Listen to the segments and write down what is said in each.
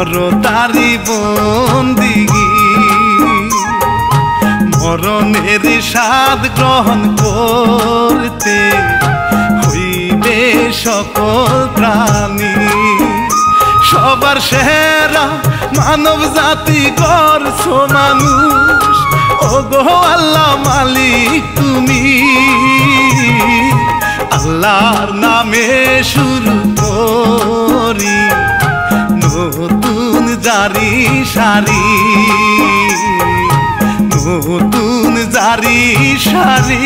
করো তারি বন্দিগি মরণের স্বাদ গ্রহণ করতে হইবে সকল প্রাণী সবার সেরা মানব জাতি করছো মানুষ ওগো আল্লাহ মালিক তুমি আল্লাহর নামে শুরু করি নতুন জারি সারি নতুন জারি সারি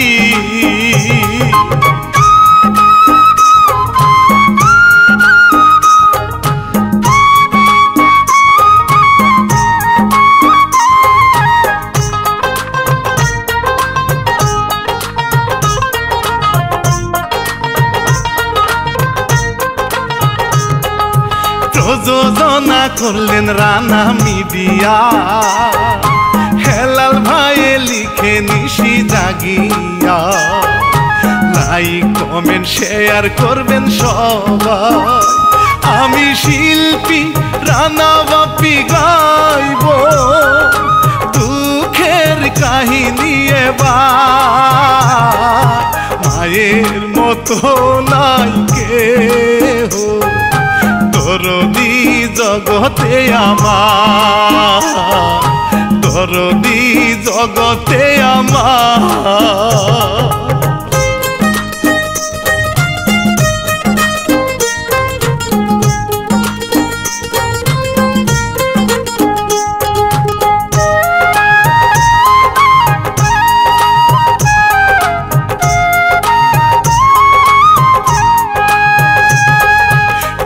প্রযোজনা করলেন রানা মিডিয়া হেলাল ভাইয়ে লিখে নিশি জাগিয়া লাইক কমেন্ট শেয়ার করবেন সবাই আমি শিল্পী রানা বাপি গাইব দুঃখের কাহিনী এবার মায়ের মতো নাই কেহ দরদি জগতে আমার দরদি জগতে আমার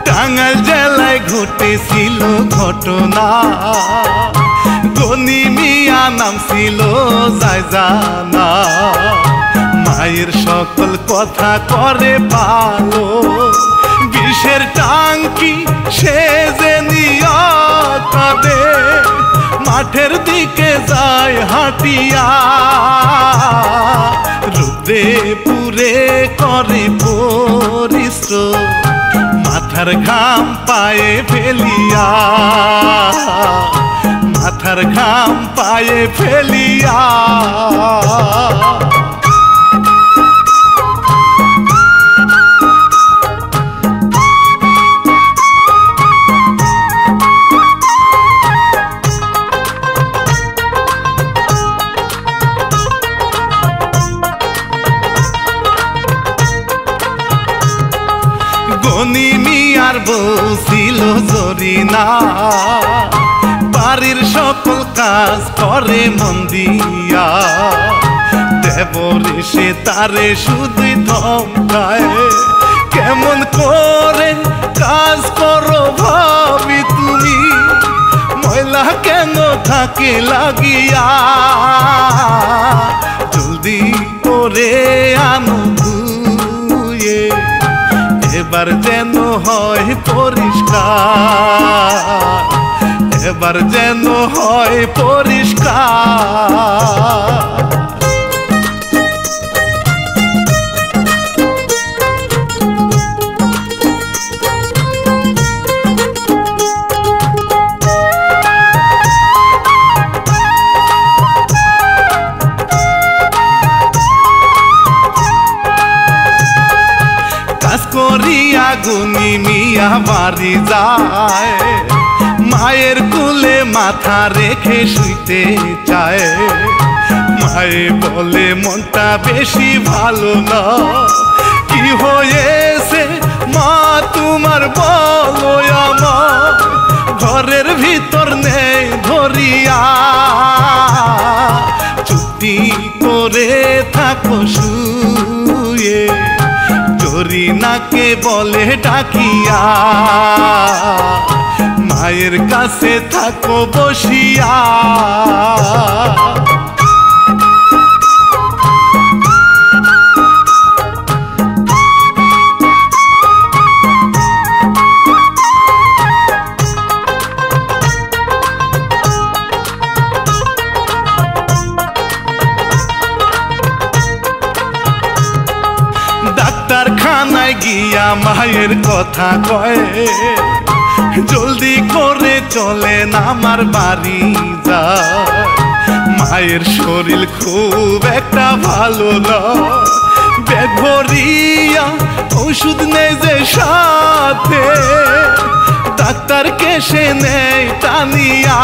টাঙ্গাইল জেলায় ঘটেছিল ঘটনা গনি মিয়া নাম ছিল যায় জানা মায়ের সকল কথা করে ভালো বিষের টাঙ্কি সে যে নিয়া কাঁদে মাঠের দিকে যায় হাঁটিয়া রুদ্রে পুরে করে পরিশ্রম মাথার ঘাম পায়ে ফেলিয়া মাথার ঘাম পায়ে ফেলিয়া গনি মিয়ার বউ ছিল জরিনা বাড়ির সকল কাজ করে মন দিয়া দেবর এসে তারে শুধু ধমকায় কেমন করে কাজ করো ভাবি তুমি ময়লা কেন থাকে লাগিয়া জলদি করে আনো ধুয়ে এবার যেন হয় পরিষ্কার এবার যেন হয় পরিষ্কার করিয়া গুনি মিয়া বাড়ি যায় মায়ের কুলে মাথা রেখে শুইতে চায় মায়ে বলে মনটা বেশি ভালো না কি হয়েছে মা তোমার বলো আমার ঘরের ভিতর নেই ধরিয়া চুপটি করে থাকো শুয়ে জরিনাকে বলে ডাকিয়া মায়ের কাছে থাকো বসিয়া ডাক্তারখানায় গিয়া মায়ের কথা কয় জলদি করে চলেন আমার বাড়ি যায়। মায়ের শরীর খুব একটা ভালো না, ব্যাগ ভরিয়া ওষুধ নেই যে সাথে, ডাক্তারকে সে নেই টানিয়া,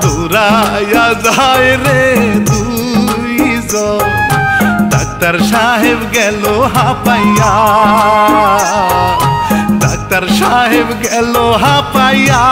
দৌড়াইয়া যায় রে দুইজন। ডাক্তার সাহেব গেল হাঁপাইয়া, ডাক্তার সাহেব গেল হাঁপাইয়া।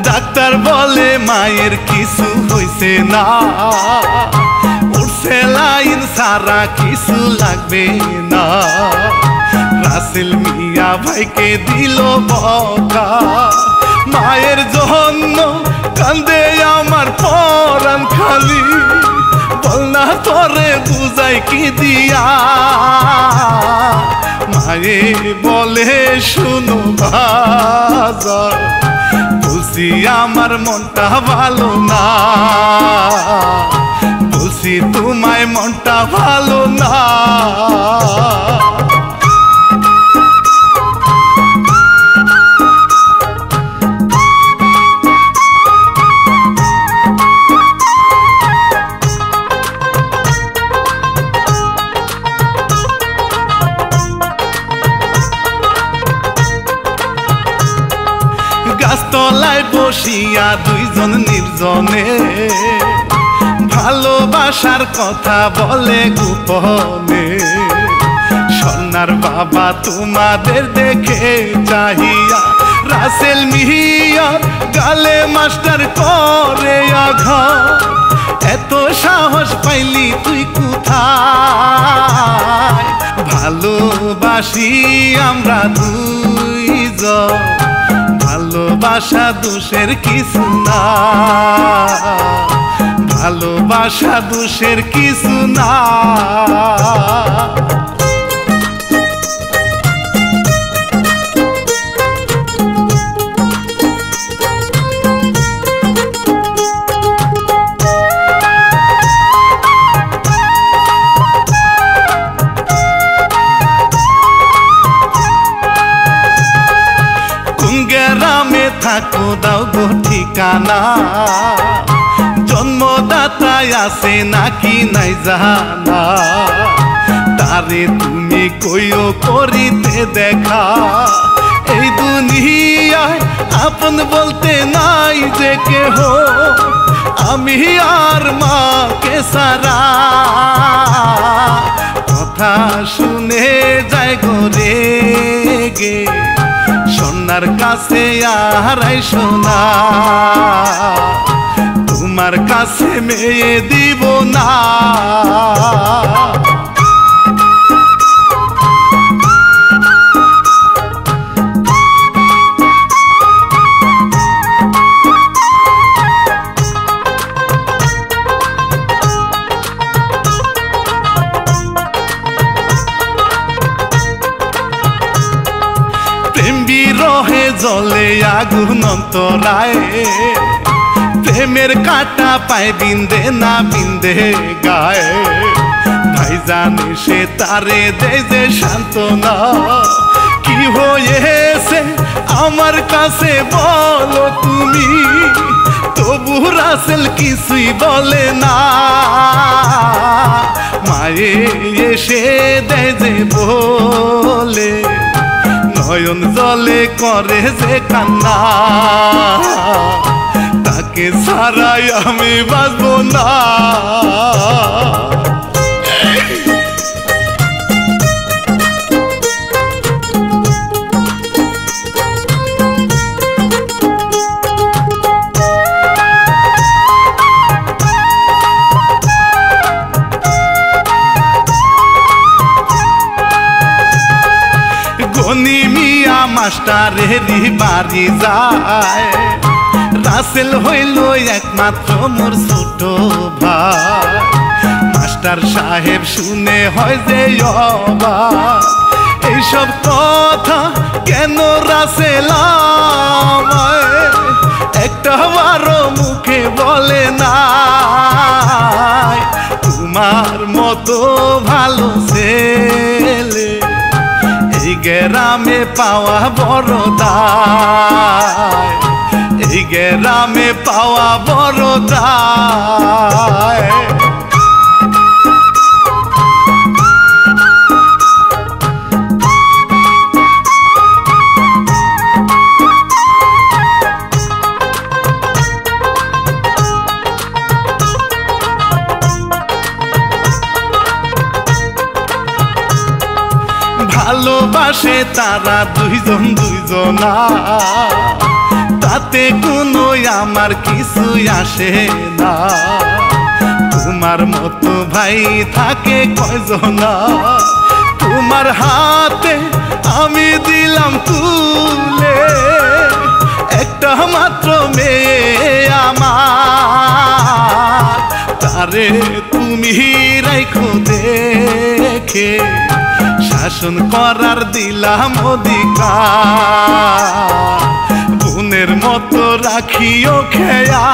ডাক্তার বলে মায়ের কিছু হইছে না, উঠছে লাইন সারা কিছু লাগবে না। রাসেল মিয়া ভাইকে দিল বকা, মায়ের জন্য কান্দে আমার পরাণ খালি, বল না তোরে বুঝাই কি দিয়া। মায়ে বলে শুনো বাজার, বলছি আমার মনটা ভালো না, বলছি তোমায় মনটা ভালো না। গাছতলায় বসিয়া দুইজন নির্জনে, ভালোবাসার কথা বলে গোপনে। সোনার বাবা তোমাদের দেখে চাহিয়া, রাসেল মিয়া গালে মাস্টার করে আঘাত। এত সাহস পাইলি তুই কোথায়? ভালোবাসি আমরা দুইজন, ভালোবাসা দোষের কিছু না, ভালোবাসা দোষের কিছু না। গ্রামে থাকো দাও গো ঠিকানা, জন্মদাতায় আছে নাকি নাই জানা। তারে তুমি কইও করিতে দেখা, এই দুনিয়ায় আপন বলতে নাই যে কেহ, আমি আর মাকে সারা। কথা শুনে যায় গো রেগে, সোনার কাছে আর সোনা, তোমার কাছে মেয়ে দিব না। প্রেম বিরহে জলে আগুন অন্তরায়, প্রেমের কাটা পায় বিন্দে না বিন্দে গায়ে। ভাইজান সে তারে দেয় যে সান্ত্বনা, কি হয়েছে আমার কাছে বলো তুমি। তবু রাসেল কিছুই বলে না, মায়ে এসে দেয় যে বলে, নয়ন জলে করে যে কান্না। তাকে ছাড়াই আমি বাঁচবো না। গনি মিয়া মাস্টারেরই বাড়ি যায়, রাসেল হইল একমাত্র মোর ছোট ভাই। মাস্টার সাহেব শুনে হয় যে অবাক এইসব কথা কেন রাসেল একটা বারো মুখে বলে না তোমার মতো ভালো ছেলে এই গ্রামে পাওয়া বড় দায় এই গ্রামে পাওয়া বড় দায় ভালোবাসে তারা দুইজন দুইজনা তাতে কোনো আমার কিছু আসে না তোমার মতো ভাই থাকে কয়জনা তোমার হাতে আমি দিলাম তুলে একটা মাত্র মেয়ে আমার তারে তুমি রাখো দেখে শাসন করার দিলাম অধিকার বোনের মতো রাখিও খেয়া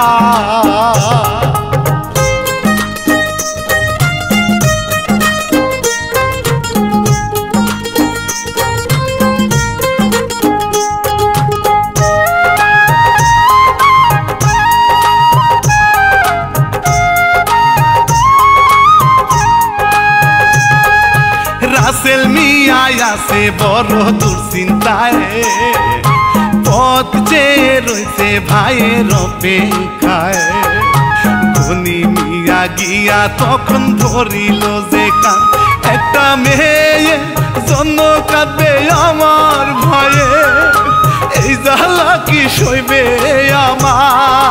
রাসেল মিয়া আছে বড় দুশ্চিন্তায় পথ চেয়ে রয়েছে ভাইয়ের অপেক্ষায় ধনী মিয়া গিয়া তখন ধরিল যে কান একটা মেয়ে জন্য কাঁদবে আমার ভয়ে এই জ্বালা কি সইবে আমার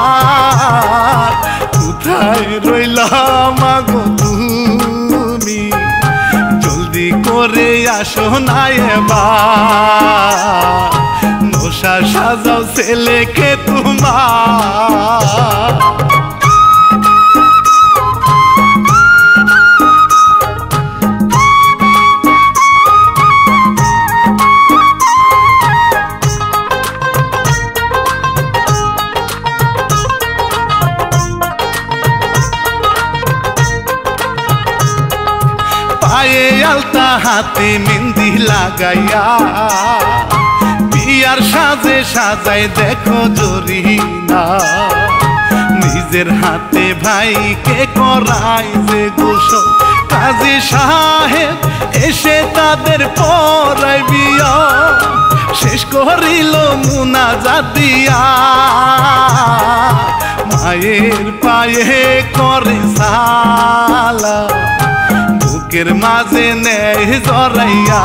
কোথায় রইলাম আগো তুমি জলদি করে আসো না এবার নশা সাজাও ছেলেকে তোমার পায়ে আলতা হাতে মেহেন্দি লাগাইয়া বিয়ার সাজে সাজায় দেখো জরিনা নিজের হাতে ভাইকে করাই যে গোসল কাজী সাহেব এসে তাদের পরাই বিয়া শেষ করিল মুনাজাত দিয়া মায়ের পায়ে করে সালা বুকের মাঝে নেই জড়াইয়া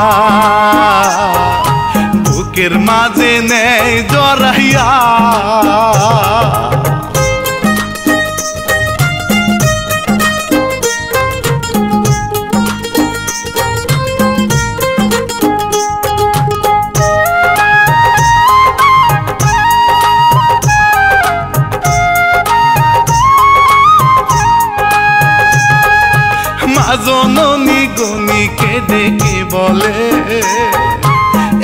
বুকের মাঝে নেই জড়াইয়া জননী গণিকে ডেকে বলে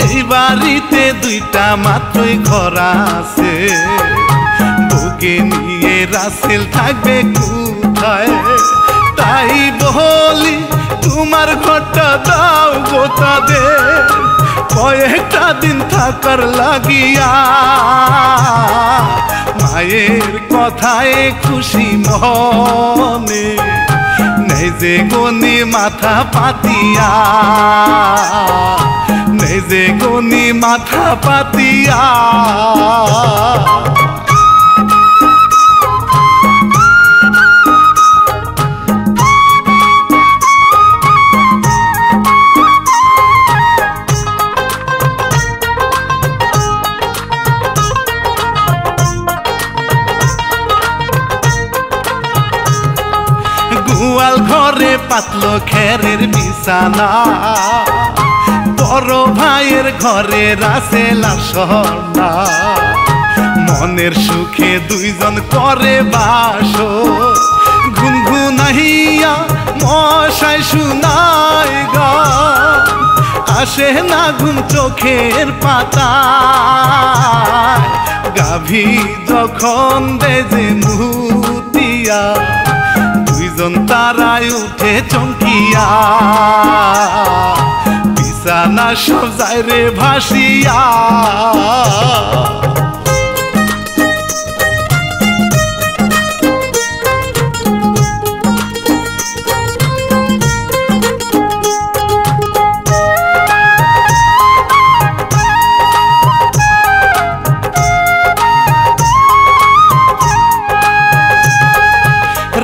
এই বাড়িতে দুইটা মাত্রই ঘর আছে বুকে নিয়ে রাসেল থাকবে কোথায় তাই বলি তোমার ঘরটা দাও গো তাদের কয়েকটা দিন থাকার লাগিয়া মায়ের কথায় খুশি মনে নেই যে গনি মাথা পাতিয়া নেই যে গনি মাথা পাতিয়া গোয়াল ঘরে পাতলো খেরের বিছানা বড় ভাইয়ের ঘরে রাসেল আর স্বর্ণা মনের সুখে দুইজন করে বাস গুনগুনা চাহিয়া মশাই শুনায় গান, আসে না ঘুম চোখের পাতায়। গাভী যখন বেজে মুতিয়া, দুইজন তারায় উঠে চমকিয়া, বিছানা সব যায় রে ভাসিয়া।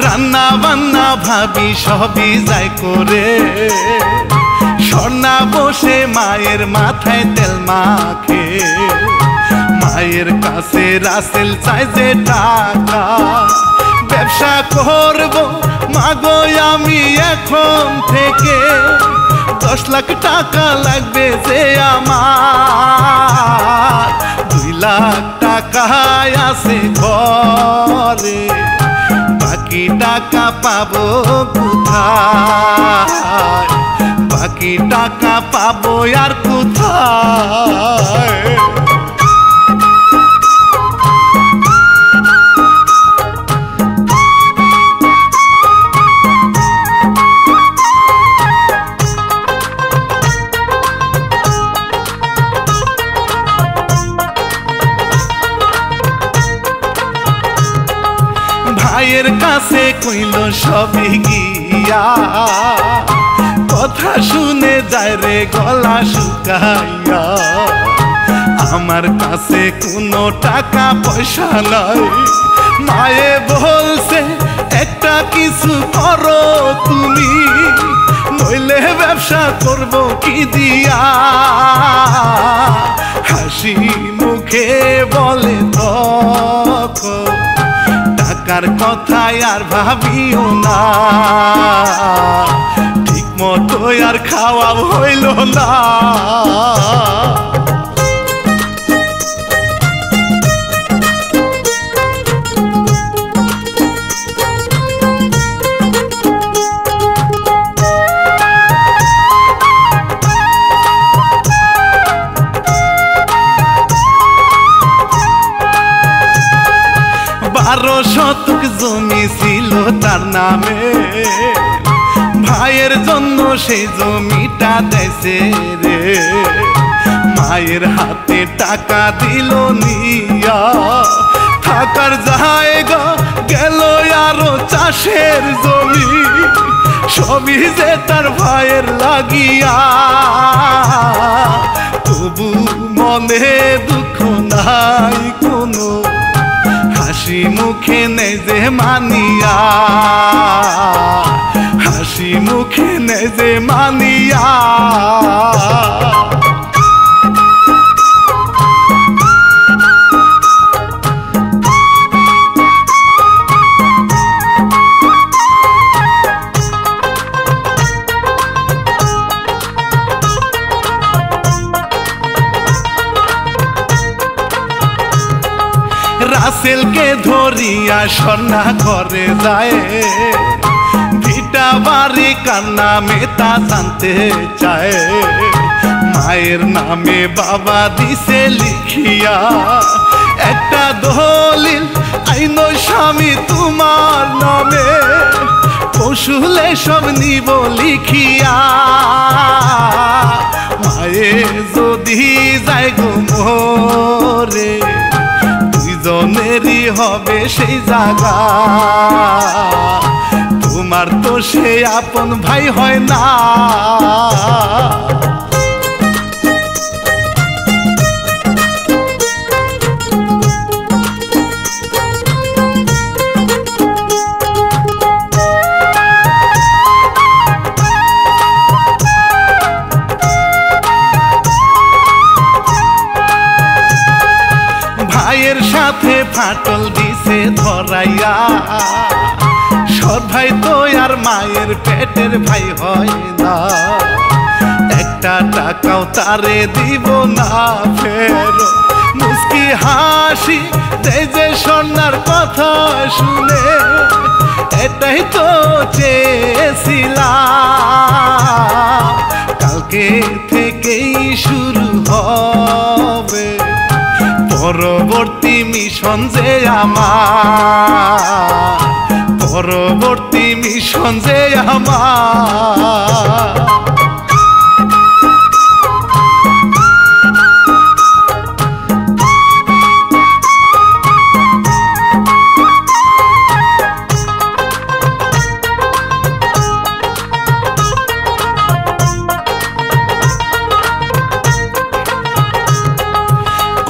রান্না বান্না ভাবি সবই যায় করে, স্বর্ণা বসে মায়ের মাথায় তেল মাখে। মায়ের কাছে রাসেল চাই যে টাকা, ব্যবসা করব মাগো আমি এখন থেকে। 10 লাখ টাকা লাগবে যে আমার, 2 লাখ টাকা আছে ঘরে। বাকি টাকা পাবো কোথায়, বাকি টাকা পাবো আর কোথায়? ভাইয়ের কাছে কইল সবই গিয়া, কথা শুনে যায় রে গলা শুকাইয়া। আমার কাছে কোনো টাকা পয়সা নাই, মায়ে বলছে একটা কিছু করো তুমি, নইলে ব্যবসা করব কি দিয়া। হাসি মুখে বলে তখন, টাকার কথাই আর ভাবিও না, ঠিক মতো আর খাওয়া হইল না। বারো শতক জমি ছিল তার নামে, ভাইয়ের জন্য সেই জমিটা দেছে রে। মায়ের হাতে টাকা দিল নিয়া, থাকার জায়গা গেল আরো চাষের জমি, সবই যে তার ভাইয়ের লাগিয়া। তবু মনে দুঃখ নাই কোনো, হাসি মুখে নেই যে মানিয়া, হাসি মুখে নেই যে মানিয়া। রাসেলকে ধরিয়া স্বর্ণা ঘরে যায়, ভিটা বাড়ি কার নামে তা জানতে চায়। মায়ের নামে বাবা দিছে লিখিয়া, একটা দলিল আইন স্বামী তোমার নামে, পশুলে সব নিব লিখিয়া। মায়ে যদি যায় গো মোরে, দুইজনেরই হবে সেই জায়গা, তোমার তো সে আপন ভাই হয় না। ভাইয়ের সাথে ফাটল দিছে ধরাইয়া, সৎ ভাই তো আর মায়ের পেটের ভাই হয় না। একটা টাকাও তারে দিব না ফেরত, মুস্কি হাসি দেয় যে স্বর্ণার কথা শুনে, এটাই তো চেয়েছিলাম। কালকে থেকেই শুরু হবে পরবর্তী মিশন যে আমার, পরবর্তী মিশন যে আমার।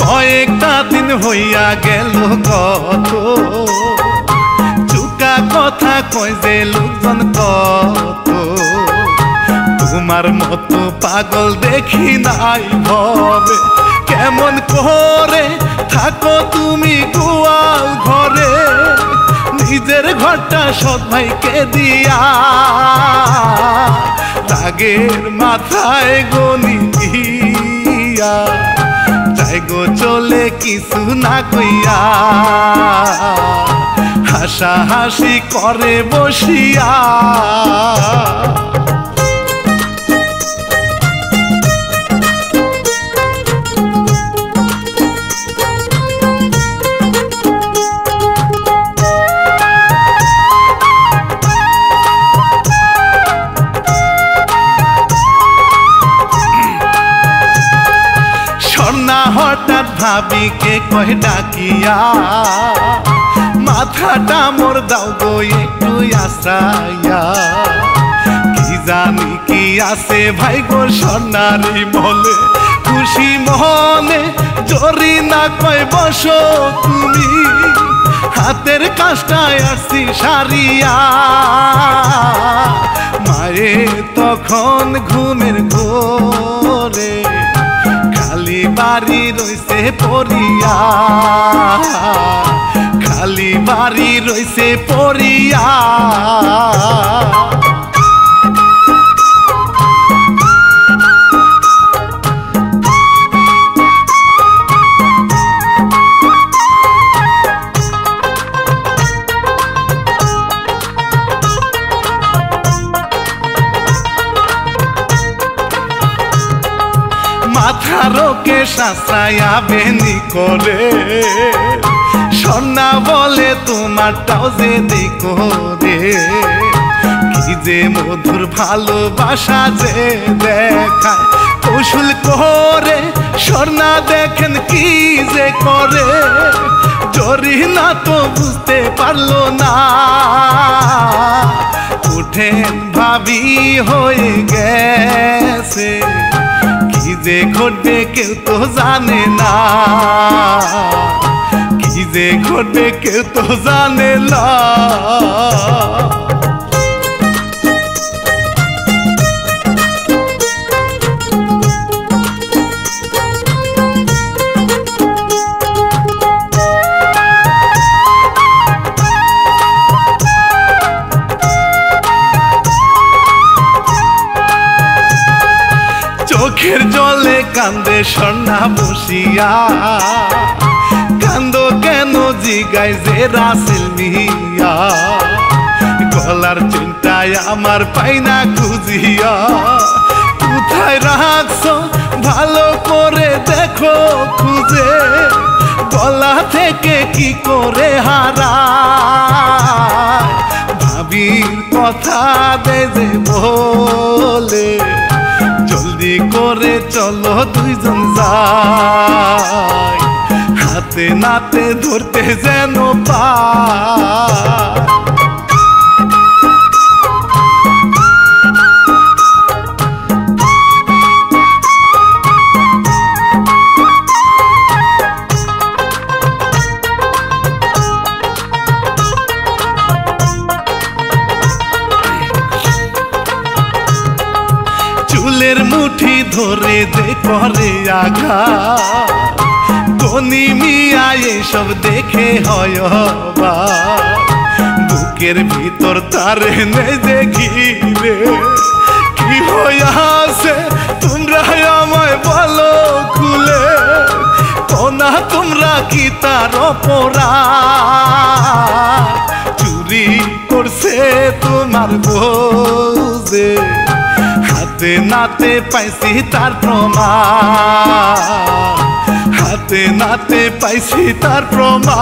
কয়েকটা দিন হইয়া গেল কত, চুকা কথা কয় যে লোকজন কত, তোমার মতো পাগল দেখি নাই ভবে। কেমন করে থাকো তুমি গোয়াল ঘরে, নিজের ঘরটা সৎ ভাইকে দিয়া, রাগের মাথায় গনি দিয়া গো চলে কিছু না কইয়া, হাসাহাসি করে বসিয়া। হঠাৎ ভাবি কে কয় ডাকিয়া, মাথাটা মোর দাও গো একটু আশ্রাইয়া। কি জানি কি আছে ভাই গো সোনারি বলে, খুশি মনে জরি না কয় বসো তুমি, হাতের কাজটায় আসছি সারিয়া। মায়ে তখন ঘুমের ঘোরে খালি বাড়ি রইছে পড়িয়া, খালি বাড়ি রইছে পড়িয়া। মাথারকে শাস্ত্রায়া বেনি করে, সোনা বলে তোমারটাও যে দেখো রে। কি যে মধুর ভালোবাসা যে দেখায়, কৌশল করে সোনা দেখেন কি যে করে। জরি না তো বুঝতে পারলো না, উঠেন ভাবি হয়ে গেছে। কি যে ঘটবে কেউ তো জানে না, কি যে ঘটবে কেউ তো জানে না। চোখের জলে কান্দে স্বর্ণা বসিয়া, কান্দো কেন জিগাই যে রাসেল মিয়া। গলার চিন্তায় আমার পাইনা খুঁজিয়া, কোথায় রাখছো ভালো করে দেখো খুঁজে। গলা থেকে কি করে হারায়, ভাবির কথা দে যে বলে। জলদি করে চলো দুইজন যাই, হাতে নাতে ধরতে যেন পায়। চুলের মুঠি ধরে যে করে আঘাত, ধনী মিয়া এসব দেখে হয় বুকের ভিতর তারে যে ঘিরে। কি হইয়াছে তোমরা আমায় বলো খুলে, কোনা তোমরা কি তার অপরাধ চুরি করছে তোমার বোঝে হাতে নাতে পাইছি তার প্রমাণ হাতে নাতে পাইছি তার প্রমাণ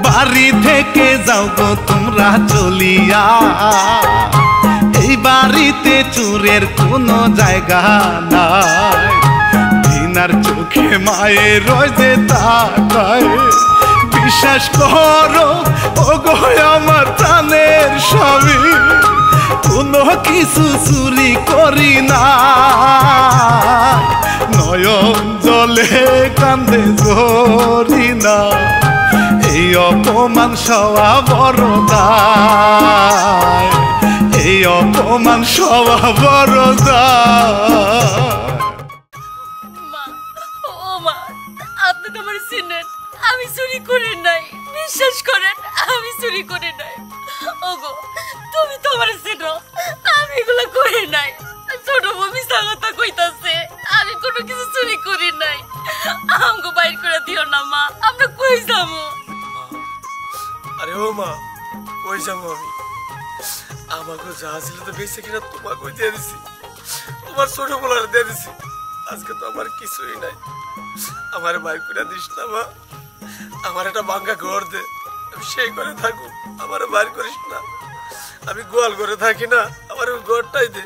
বাড়ি থেকে যাও গো তোমরা চলিয়া এই বাড়িতে চোরের কোনো জায়গা নাই দিনার চোখে মায়ের রয়ে তাকায় বিশ্বাস করো ও গো আমার প্রাণের স্বামী কোনো কিছু চুরি করি না নয়ন জলে কান্দে জরি না এই অপমান সওয়া বড় দায় এই অপমান সওয়া বড় দায় আপনি তো আমার চিনেন আমি চুরি করি নাই বিশ্বাস করেন আমি চুরি করি নাই ওগো তুমি তো আমার চিনো আমি এগুলো করি নাই ছোট বউ মিছা কথা কইতাছে আমি কোনো কিছু চুরি করি নাই আমগো বাইর করে দিও না মা আমরা কই যাবো আরে ও মা কই যাবো আমি আমাকে যা ছিল তো বেঁচে কিনা তোমাকে দিয়ে দিছি তোমার ছোট বলার দিয়ে দিছি আজকে তো আমার কিছুই নাই আমার বাইর করে দিস না মা আমার একটা ভাঙ্গা ঘর দে আমি সেই ঘরে থাকুক আমার বাইর করিস না আমি গোয়াল ঘরে থাকি না আমার ওই ঘরটাই দে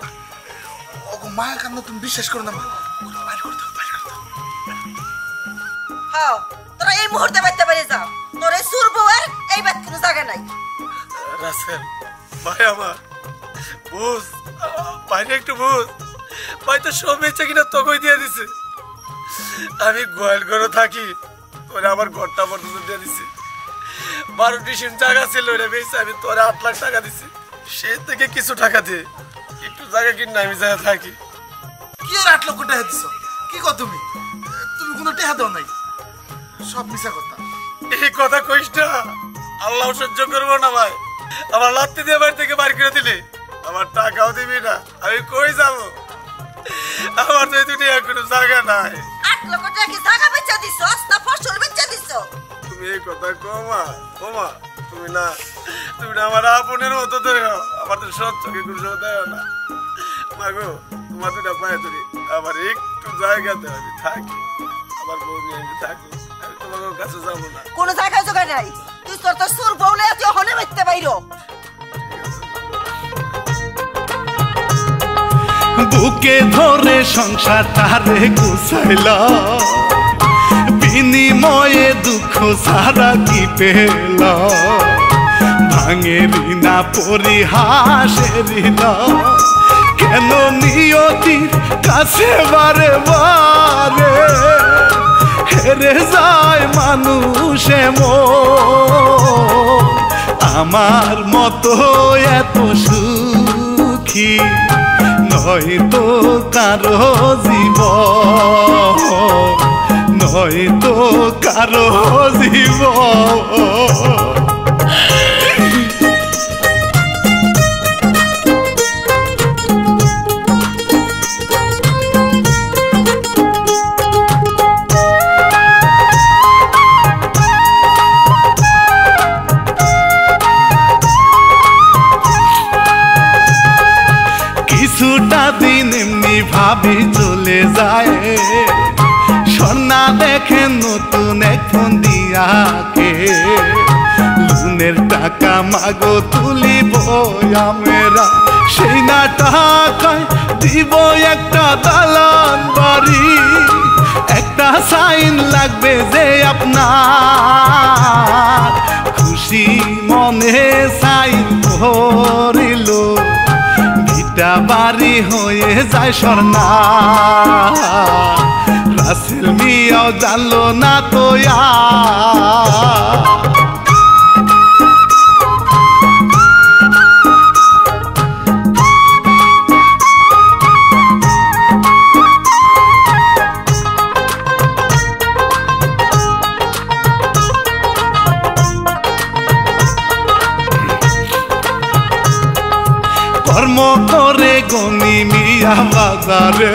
মায়ের কান্না তুমি বিশ্বাস করো না মা হ্যাঁ তোরা এই মুহূর্তে বাইতে পারে যাও তোর এই সুর বউয়ের এই বাত কোনো জায়গা নাই রাসেল ভাই আমার বুঝ বাইরে একটু বুঝ ভাই তো সব বেঁচে কিনা তোকে দিয়ে দিছে আমি গোয়াল ঘরে থাকি তোরে আমার ঘরটা পর্যন্ত দিয়ে দিছি 12টি সিম জায়গা ছিল রে বেঁচে আমি তোরে 8 লাখ টাকা দিছি সে থেকে কিছু টাকা দে একটু জায়গা কিনে আমি জায়গা থাকি কি আর 8 লক্ষ টাকা দিছো কি কর তুমি তুমি কোনো টাকা দাও নাই সব মিছা কথা এই কথা কইস না আল্লাহ সহ্য করবো না ভাই আমার লাত্তি দিয়ে বাড়ি থেকে বাড়ি করে দিলে আমার টাকাও দিবি না আমি কই যাবো আমার তো এই দুনিয়া কোনো জায়গা নাই 8 লক্ষ টাকা কি জায়গা বেচা দিছো না ফসল বেচা দিছো তুমি এই কথা কমা তুমি না আমার আপনের মতো ধরে আমার তো সব চোখে কোনো দেয় না মাগো তোমার দুটা পায়ে ধরি আমার একটু জায়গা দেয় আমি থাকি আমার বউ নিয়ে আমি থাকি আমি তোমার কাছে যাবো না কোনো জায়গায় জোগাড় নাই তুই তোর তো সুর বউলে তুই হনে বাইতে বাইরো বুকে ধরে সংসারটারে গুছাইলা বিনিময়ে দুঃখ সারা কি পেল ভাঙেরি না পরিহাসেরি না কেন নিয়তির কাছে বারে বারে হেরে যায় মানুষে আমার মতো এত সুখী নয়তো কারো জীবন নয়তো কারো জীবন কিছুটা দিন এমনি ভাবি চলে যায় সোনা দেখে নতুন এক ফোন দিয়াকে লোনের টাকা মাগো তুলিব আমরা সেই না টাকায় দিব একটা দালান বাড়ি একটা সাইন লাগবে যে আপনার খুশি মনে সাইন করিল ভিটা বাড়ি হয়ে যায় স্বর্ণা রাসেল মিয়াও জানলো না তো কর্ম করে গনি মিয়া বাজারে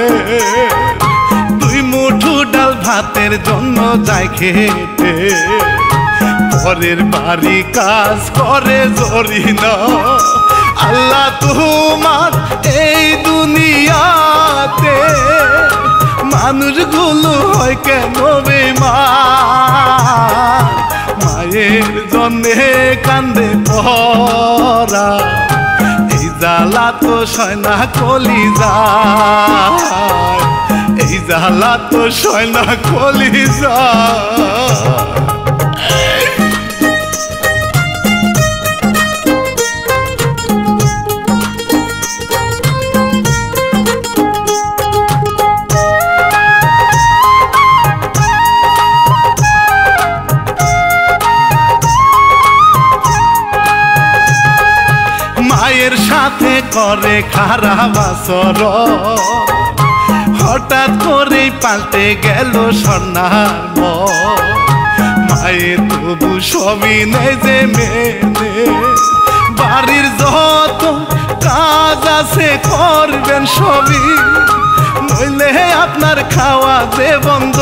দুই মুঠো ডাল ভাতের জন্য যায় খেতে পরের বাড়ি কাজ করে জরি না আল্লাহ তোমার এই দুনিয়াতে মানুষগুলো হয় কেন বেমান মায়ের জন্যে কান্দে পরা এই জ্বালা তো সয়না কলি যায় এই জ্বালা তো সয়না কলি যায় মায়ের সাথে করে খারাপ আচরণ হঠাৎ করে পাল্টে গেল স্বর্ণার মায়ের তবু সবই নেই যে মেনে বাড়ির যত কাজ আছে করবেন সবই নইলে আপনার খাওয়া যে বন্ধ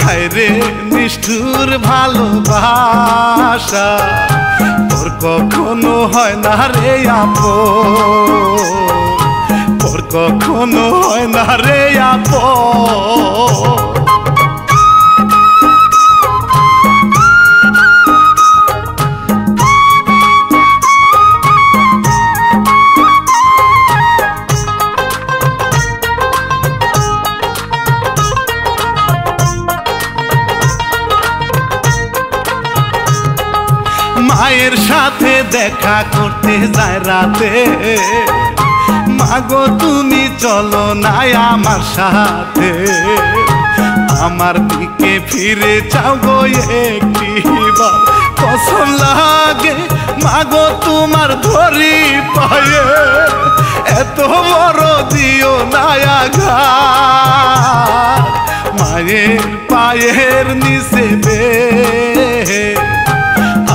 হায়রে নিষ্ঠুর ভালোবাসা তোর কখনো হয় না রে আপন তোর কখনো হয় না রে আপন মায়ের সাথে দেখা করতে যায় রাতে মাগো তুমি চলো না আমার সাথে আমার দিকে ফিরে যাও গো একটিবার কসম লাগে মাগো তোমার ধরি পায়ে এত বড় দিও না আঘাত মায়ের পায়ের নিচে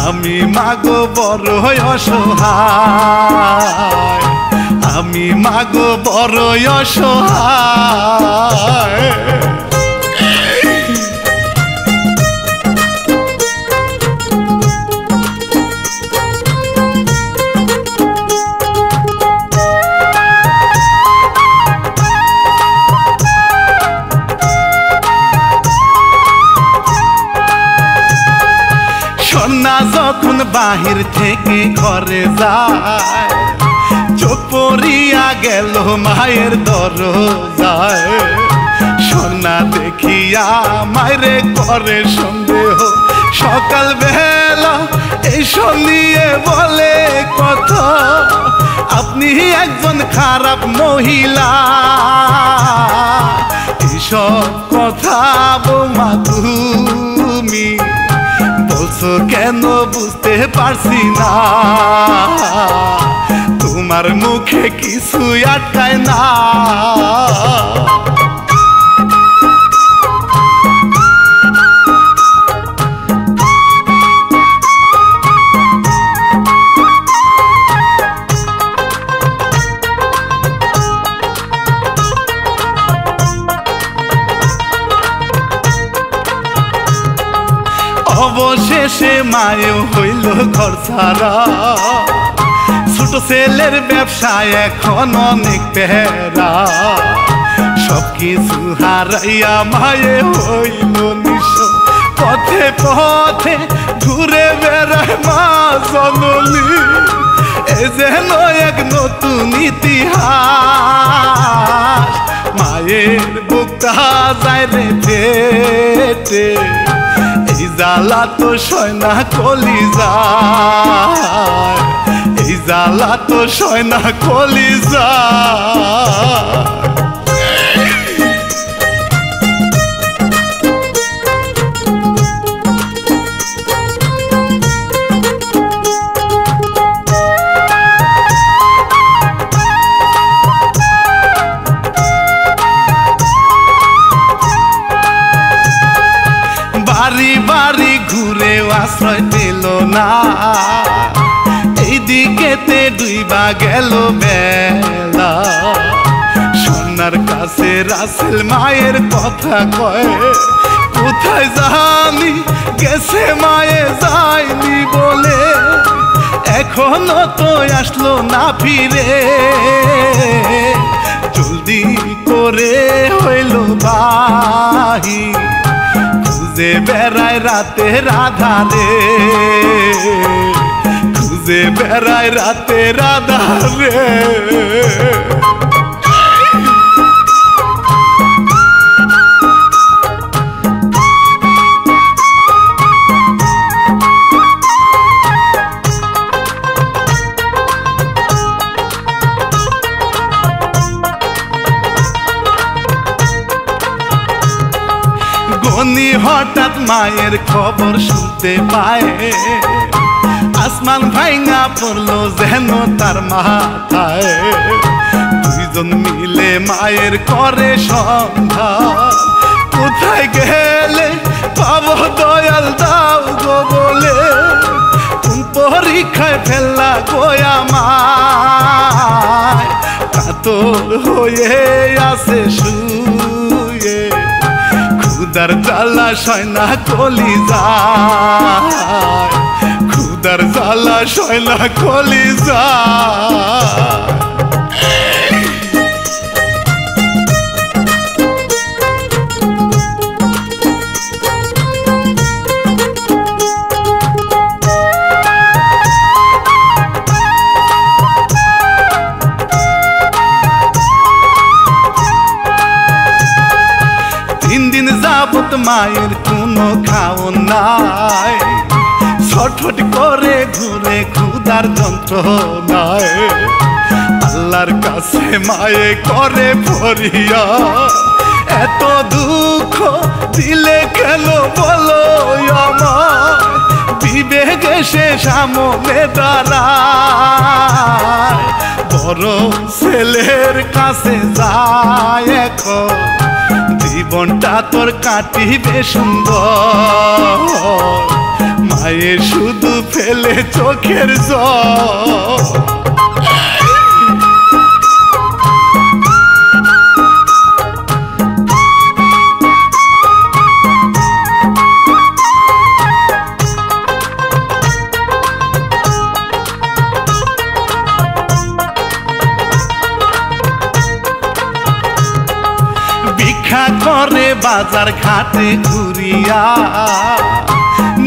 আমি মাগো বড় অসহায় আমি মাগো বড় অসহায় সন্না যখন বাহির থেকে ঘরে যায় চোখ পড়িয়া গেল মায়ের দরজায় সন্না দেখিয়া মায়েরে করে সন্দেহ সকাল বেলা এই নিয়ে বলে কথা আপনি একজন খারাপ মহিলা এইসব কথা বৌমা তুমি বলছো কেন বুঝতে পারছি না তোমার মুখে কিছু আটকায় না অবশেষে মায়েও হইল ঘর ছাড়া ছোট ছেলের ব্যবসায় এখন অনেক পেরা সবকিছু হারাইয়া মায়ে হইল নিঃস্ব পথে পথে ঘুরে বেড়ায় মা জননী এ যেন এক নতুন ইতিহাস মায়ের বুকটা যায় রে ফেটে এই জ্বালা তো সয়না কলি যায় এই জ্বালা তো সয়না কলি যায় বাড়ি বাড়ি ঘুরে আশ্রয় দিল না এইদিকে ঘুমতে ডুইবা গেল বেলা সোনার কাছে রাসেল মায়ের কথা কয় কোথায় জানি গেছে মায়ে যায়নি বলে এখনো তো আসলো না ফিরে জলদি করে হইল বাহি খুঁজে বেড়ায় রাতের আধারে খুঁজে বেড়ায় রাতের আধারে গনি হঠাৎ মায়ের খবর শুনতে পায় আসমান ভাঙা পড়লো যেন তার মাথায় দুইজন মিলে মায়ের করে সন্ধান কোথায় গেলে পাবো দয়াল দাও গো বলে কোন পরীক্ষায় ফেললা গোয়া মায় কাতর হয়ে আসে শুয়ে খুদার জ্বালা সয়না কলি যায় খুদার জ্বালা সয়না কলি যায় মায়ের কোনো খাওন নাই ছটফট করে ঘুরে ক্ষুধার যন্ত্রণায় আল্লাহর কাছে মায়ে করে ফরিয়া এত দুঃখ দিলে কেন বলো আমার বিবেক এসে সামনে দাঁড়ায় বড় ছেলের কাছে যায় এখন জীবনটা তোর কাটিবে সুন্দর মায়ে শুধু ফেলে চোখের জল করে বাজার ঘাটে ঘুরিয়া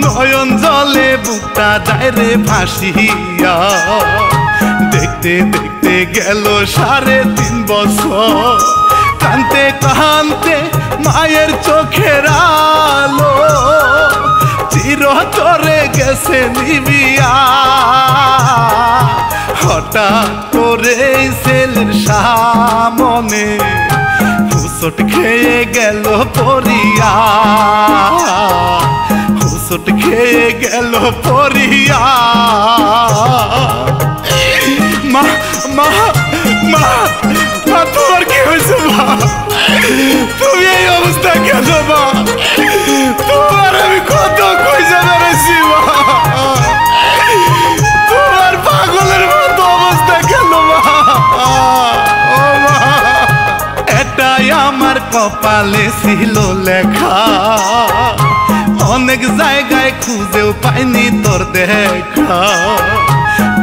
নয়ন জলে বুকটা যায় রে ভাসিয়া দেখতে দেখতে গেল 3.5 বছর কানতে কানতে মায়ের চোখের আলো চিরতরে গেছে নিবিয়া হঠাৎ করে ছেলের সামনে হুসট খেয়ে গেল পরিয়া হুসট খেয়ে গেল পরিয়া মা মা মা মা তোমার কি হয়েছে মা তুমি এই অবস্থা কেন মা তোমার আমি কত কইসা বেড়েছি মা তোমার পাগলের মতো অবস্থা কেন মা ও মা এটাই আমার কপালে ছিল লেখা অনেক জায়গায় খুঁজেও পাইনি তোর দেখা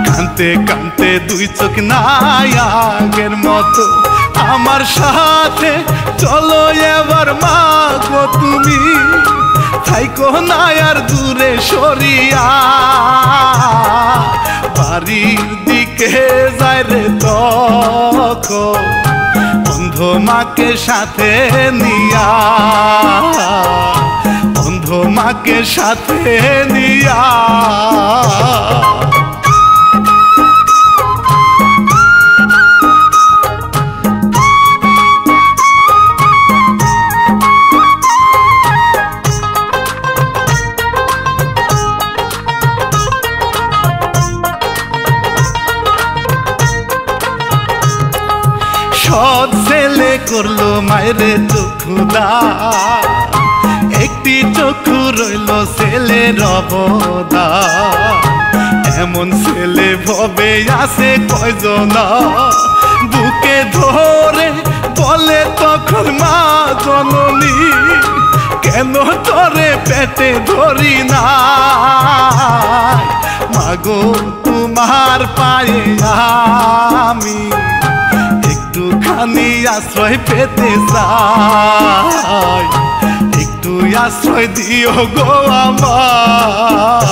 কানতে কানতে 2 চোখ নাই আগের মতো আমার সাথে চলো এবার মা গো তুমি থাইকো না আর দূরে সরিয়া বাড়ির দিকে যায় রে তখন অন্ধ মাকে সাথে নিয়া অন্ধ মাকে সাথে নিয়া সৎ ছেলে করলো মায়ের চক্ষুদা একটি চক্ষু রইল ছেলের অবদা এমন ছেলে ভবে আছে কয়জনা বুকে ধরে বলে তখন মা জননী কেন তোরে পেটে ধরি না মাগো তোমার পায়ে আমি একটুখানি আশ্রয় পেতে চাই একটু আশ্রয় দিও গো আমার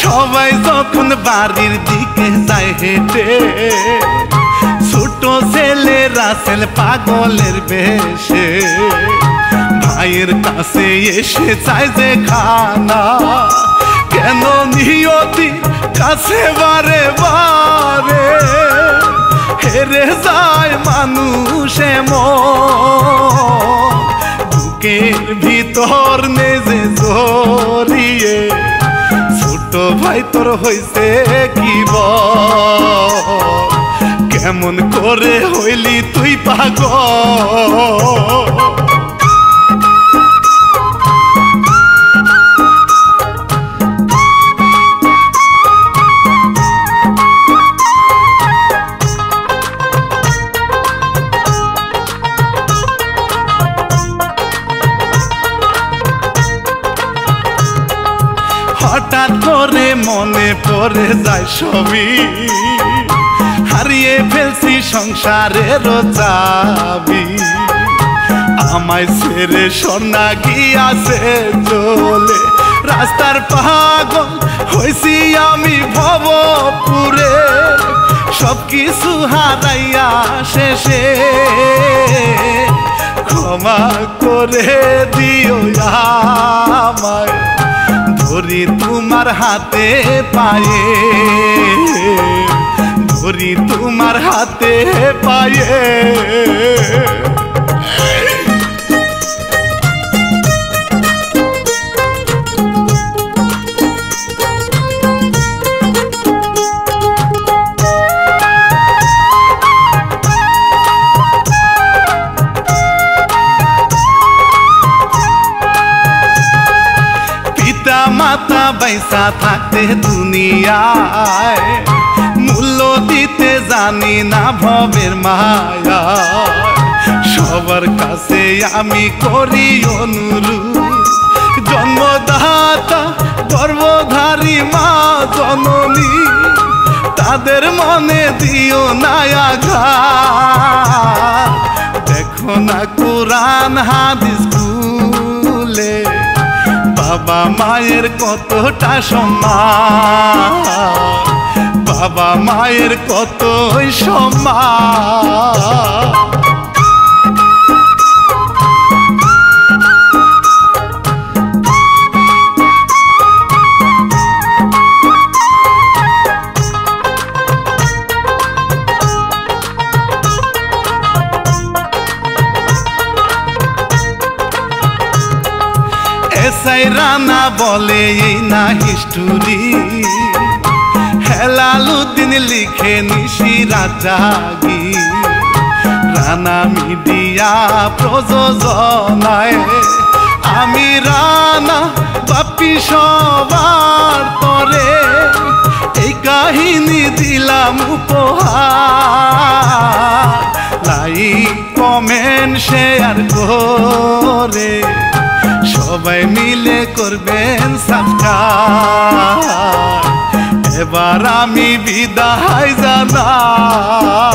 সবাই যখন বাড়ির দিকে যায় হেঁটে ছোট ছেলে রাসেল পাগলের বেশে ভাইয়ের কাছে এসে চাই যে খানা কেন নিয়তি কাছে বারে বারে হেরে যায় মানুষে বুকের ভিতর নেজে জড়িয়ে ছোট ভাই তোর হইছে কি কেমন করে হইলি তুই পাগল হঠাৎ করে মনে পড়ে যায় সবই হারিয়ে ফেলছি সংসারের চাবি আমায় ছেড়ে সোনা গিয়াছে চলে রাস্তার পাগল হইছি আমি ভবপুরে সব কিছু হারাইয়া শেষে ক্ষমা করে দিও আমায় ধরি তোমার হাতে পায়ে ধরি তোমার হাতে পায়ে মাতা বাইসা থাকতে দুনিয়ায় মূল্য দিতে জানি না ভবের মায়া সবার কাছে আমি করি অনুরোধ জন্মদাতা গর্ভধারী মা জননী তাদের মনে দিও না আঘাত দেখো না কোরআন হাদিস খুলে বাবা মায়ের কতটা সম্মান বাবা মায়ের কতই সম্মান এসআই রানা বলে এই না হিস্টোরি হেলালুদ্দিন লিখে নিশি রাজাগি রানা মিডিয়া প্রযোজনায় আমি রানা বাপি সবার তরে এই কাহিনী দিলাম উপহার লাইক কমেন্ট শেয়ার করে সবাই মিলে করবেন সাবস্ক্রাইব এবার আমি বিদায় জানাই।